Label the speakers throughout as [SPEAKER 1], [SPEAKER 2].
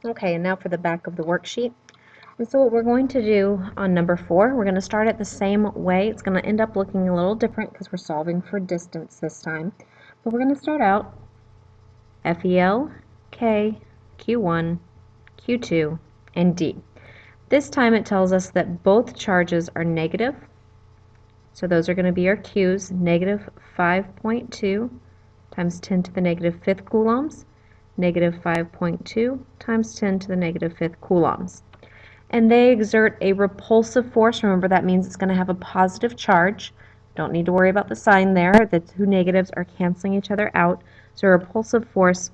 [SPEAKER 1] Okay, and now for the back of the worksheet. And so what we're going to do on number 4, we're going to start it the same way. It's going to end up looking a little different because we're solving for distance this time. But we're going to start out FEL, K, Q1, Q2, and D. This time it tells us that both charges are negative. So those are going to be our Q's, negative 5.2 times 10 to the negative 5th coulombs, negative 5.2 times 10 to the negative 5th coulombs. And they exert a repulsive force. Remember, that means it's going to have a positive charge. Don't need to worry about the sign there. The two negatives are canceling each other out. So a repulsive force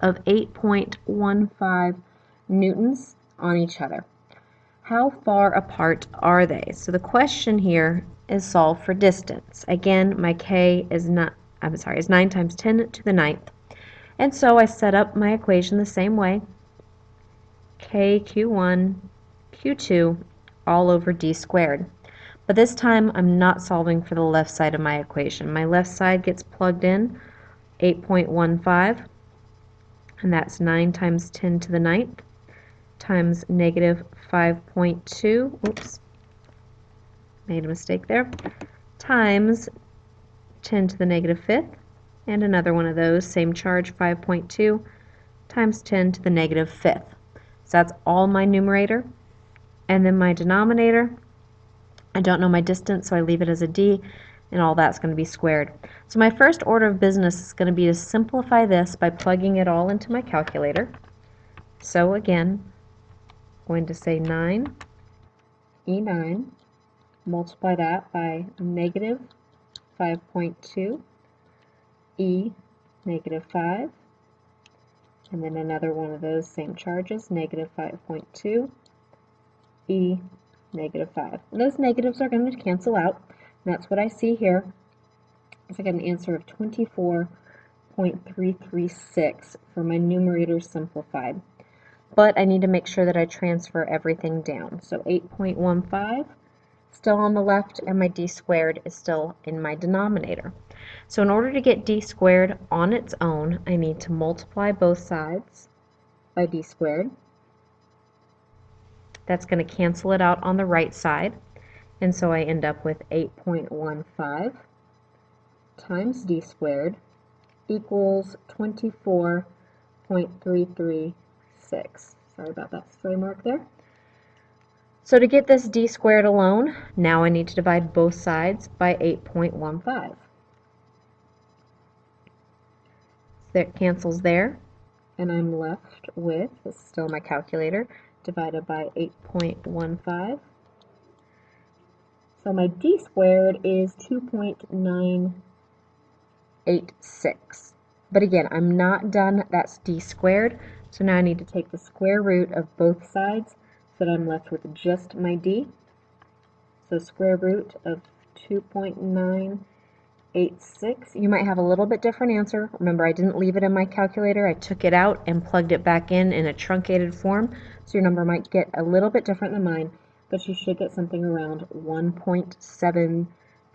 [SPEAKER 1] of 8.15 newtons on each other. How far apart are they? So the question here is solve for distance. Again, my K is 9 times 10 to the 9th. And so I set up my equation the same way. K, Q1, Q2, all over D squared. But this time I'm not solving for the left side of my equation. My left side gets plugged in, 8.15, and that's 9 times 10 to the 9th, times negative 5.2, oops, made a mistake there, times 10 to the negative 5th, and another one of those, same charge, 5.2, times 10 to the negative 5th. So that's all my numerator. And then my denominator, I don't know my distance, so I leave it as a D, and all that's going to be squared. So my first order of business is going to be to simplify this by plugging it all into my calculator. So again, I'm going to say 9, E9, multiply that by negative 5.2, E negative 5, and then another one of those same charges, negative 5.2, E negative 5. And those negatives are going to cancel out, and that's what I see here. So I get an answer of 24.336 for my numerator simplified. But I need to make sure that I transfer everything down. So 8.15 still on the left, and my D squared is still in my denominator. So in order to get D squared on its own, I need to multiply both sides by D squared. That's going to cancel it out on the right side, and so I end up with 8.15 times D squared equals 24.336. Sorry about that stray mark there. So to get this D squared alone, now I need to divide both sides by 8.15. That cancels there, and I'm left with, this is still my calculator, divided by 8.15. So my D squared is 2.986. But again, I'm not done, that's D squared. So now I need to take the square root of both sides so that I'm left with just my D. So square root of 2.986. You might have a little bit different answer. Remember, I didn't leave it in my calculator. I took it out and plugged it back in a truncated form. So your number might get a little bit different than mine, but you should get something around 1.7.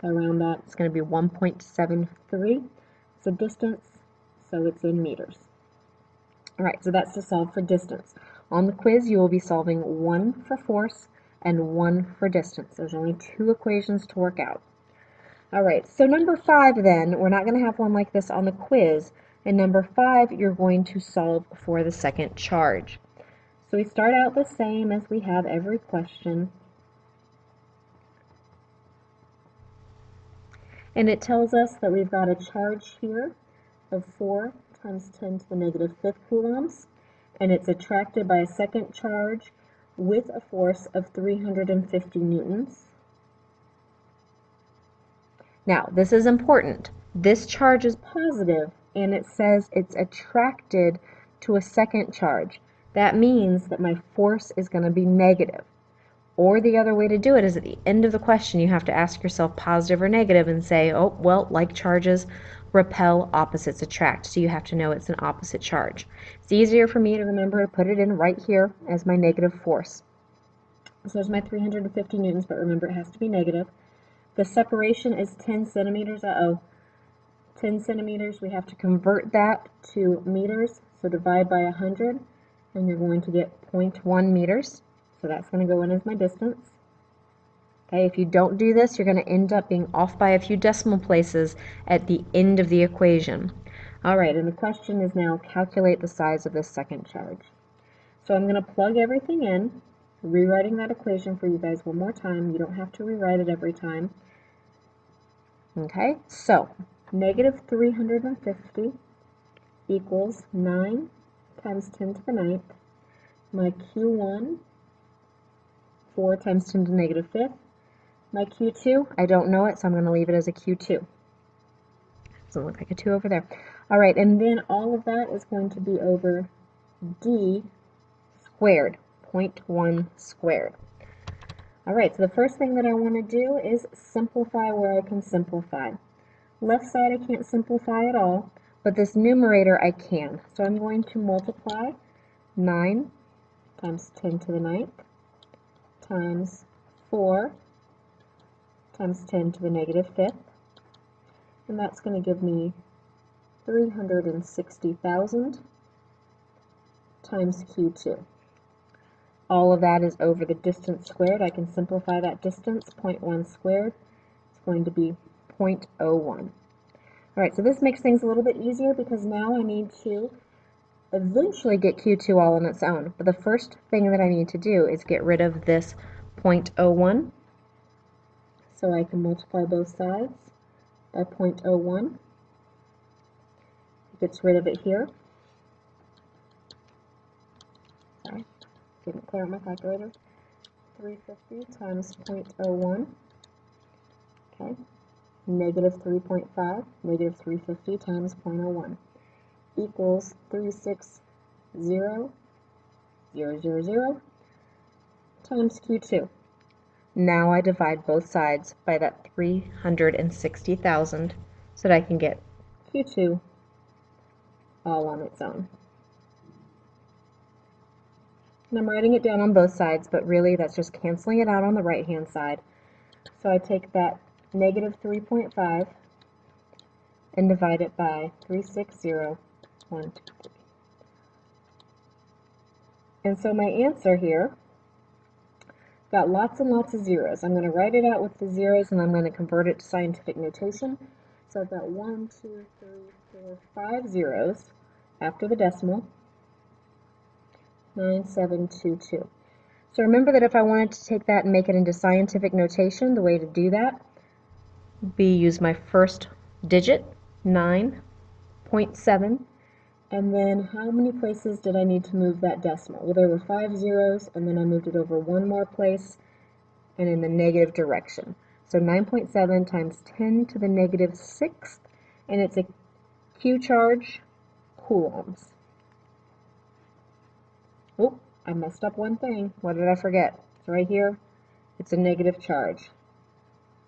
[SPEAKER 1] Around that, it's going to be 1.73. It's a distance, so it's in meters. All right, so that's to solve for distance. On the quiz, you will be solving 1 for force and 1 for distance. There's only 2 equations to work out. All right, so number 5 then, we're not going to have one like this on the quiz. In number 5, you're going to solve for the second charge. So we start out the same as we have every question. And it tells us that we've got a charge here of 4 times 10 to the negative 5th coulombs, and it's attracted by a second charge with a force of 350 newtons. Now, this is important. This charge is positive, and it says it's attracted to a second charge. That means that my force is going to be negative. Or the other way to do it is at the end of the question, you have to ask yourself positive or negative and say, oh, well, like charges repel, opposites attract. So you have to know it's an opposite charge. It's easier for me to remember to put it in right here as my negative force. So there's my 350 newtons, but remember it has to be negative. The separation is 10 centimeters. 10 centimeters, we have to convert that to meters, so divide by 100, and you're going to get 0.1 meters. So that's going to go in as my distance. Okay, if you don't do this, you're going to end up being off by a few decimal places at the end of the equation. All right, and the question is now calculate the size of this second charge. So I'm going to plug everything in, rewriting that equation for you guys one more time. You don't have to rewrite it every time. Okay, so negative 350 equals 9 times 10 to the 9th. My Q1, 4 times 10 to the negative 5th. My Q2, I don't know it, so I'm going to leave it as a Q2. Doesn't look like a 2 over there. All right, and then all of that is going to be over D squared, 0.1 squared. All right, so the first thing that I want to do is simplify where I can simplify. Left side I can't simplify at all, but this numerator I can. So I'm going to multiply 9 times 10 to the 9th times 4 times 10 to the negative 5th, and that's going to give me 360,000 times Q2. All of that is over the distance squared. I can simplify that distance. 0.1 squared is going to be 0.01. All right, so this makes things a little bit easier because now I need to eventually get Q2 all on its own. But the first thing that I need to do is get rid of this 0.01. So I can multiply both sides by 0.01. It gets rid of it here. Sorry, didn't clear out my calculator. 350 times 0.01. Okay. Negative 3.5, negative 350 times 0.01 equals 360,000 times Q2. Now I divide both sides by that 360,000 so that I can get Q2 all on its own. And I'm writing it down on both sides, but really that's just canceling it out on the right-hand side. So I take that negative 3.5 and divide it by 360,123. And so my answer here got lots and lots of zeros. I'm going to write it out with the zeros and I'm going to convert it to scientific notation. So I've got 1, 2, 3, 4, 5 zeros after the decimal. 9722. So remember that if I wanted to take that and make it into scientific notation, the way to do that would be use my first digit, 9.7, and then how many places did I need to move that decimal? Well, there were 5 zeros, and then I moved it over one more place and in the negative direction. So 9.7 times 10 to the negative 6th, and it's a Q charge, coulombs. Oh, I messed up one thing. What did I forget? It's right here. It's a negative charge.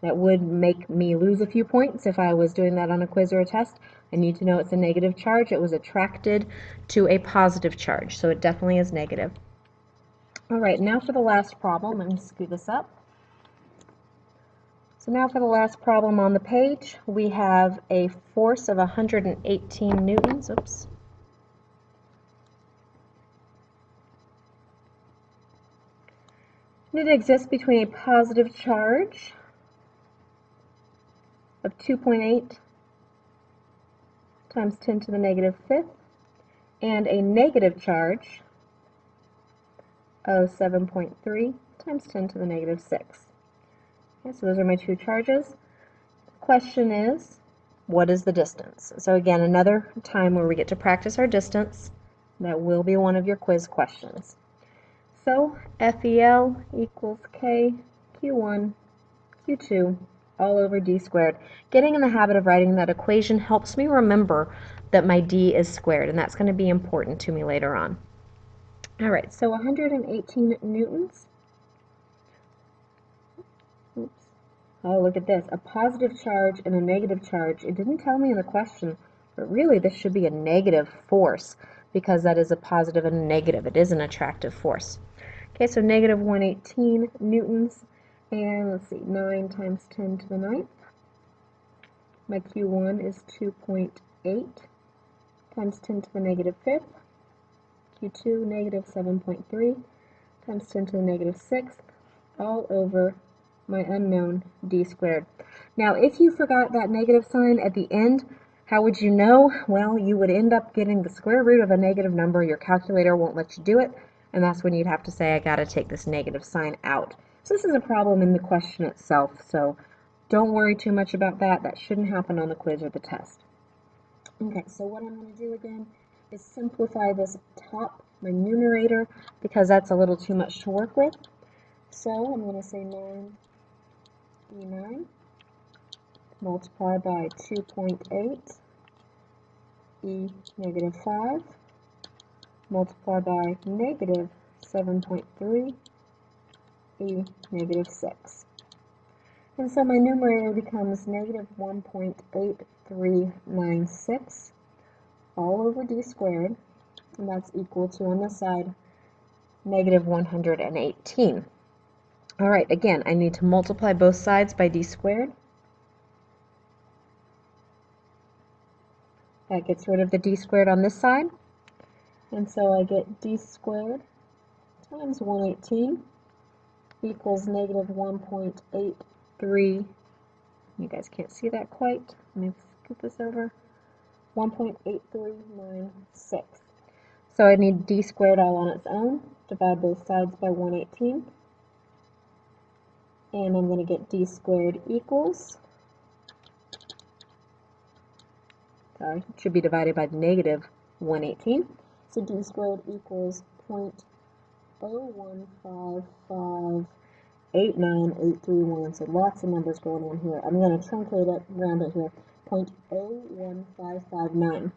[SPEAKER 1] That would make me lose a few points if I was doing that on a quiz or a test. I need to know it's a negative charge. It was attracted to a positive charge, so it definitely is negative. All right, now for the last problem. Let me scoot this up. So now for the last problem on the page, we have a force of 118 newtons. Oops. And it exists between a positive charge of 2.8 times 10 to the negative 5th and a negative charge of 7.3 times 10 to the negative 6. Okay, so those are my two charges. The question is, what is the distance? So again, another time where we get to practice our distance. That will be one of your quiz questions. So FEL equals K Q1 Q2 all over D squared. Getting in the habit of writing that equation helps me remember that my D is squared, and that's going to be important to me later on. All right, so 118 newtons. Oops. Oh, look at this. A positive charge and a negative charge. It didn't tell me in the question, but really this should be a negative force because that is a positive and a negative. It is an attractive force. Okay, so negative 118 newtons. And let's see, 9 times 10 to the 9th. My Q1 is 2.8 times 10 to the negative 5th. Q2 negative 7.3 times 10 to the negative 6th all over my unknown d squared. Now, if you forgot that negative sign at the end, how would you know? Well, you would end up getting the square root of a negative number. Your calculator won't let you do it, and that's when you'd have to say, I got to take this negative sign out. So this is a problem in the question itself, so don't worry too much about that. That shouldn't happen on the quiz or the test. Okay, so what I'm going to do again is simplify this top, my numerator, because that's a little too much to work with. So I'm going to say 9e9 multiplied by 2.8 e negative 5 multiplied by negative 7.3 e negative 6. And so my numerator becomes negative 1.8396 all over d squared, and that's equal to, on this side, negative 118. All right, again, I need to multiply both sides by d squared. That gets rid of the d squared on this side. And so I get d squared times 118 equals negative 1.83. You guys can't see that quite. Let me scoot this over. 1.8396. So I need d squared all on its own. Divide both sides by 118. And I'm going to get d squared equals, sorry, it should be divided by negative 118. So d squared equals 0.015589831. So lots of numbers going on here. I'm going to truncate it, round it here, 0.01559.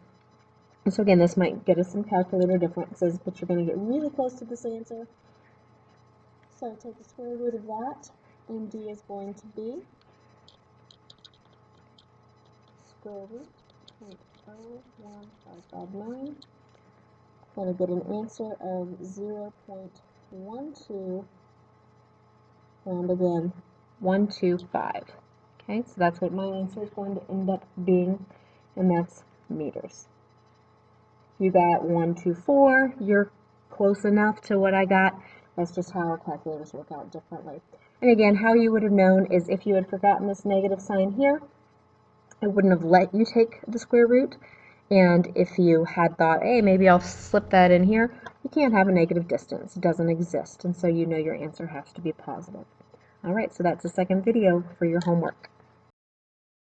[SPEAKER 1] And so again, this might get us some calculator differences, but you're going to get really close to this answer. So take the square root of that, and d is going to be square root 0.01559. Going to get an answer of 0.12, and again, 125. Okay, so that's what my answer is going to end up being, and that's meters. You got 124, you're close enough to what I got. That's just how our calculators work out differently. And again, how you would have known is if you had forgotten this negative sign here, it wouldn't have let you take the square root. And if you had thought, hey, maybe I'll slip that in here, you can't have a negative distance. It doesn't exist. And so you know your answer has to be positive. All right, so that's the second video for your homework.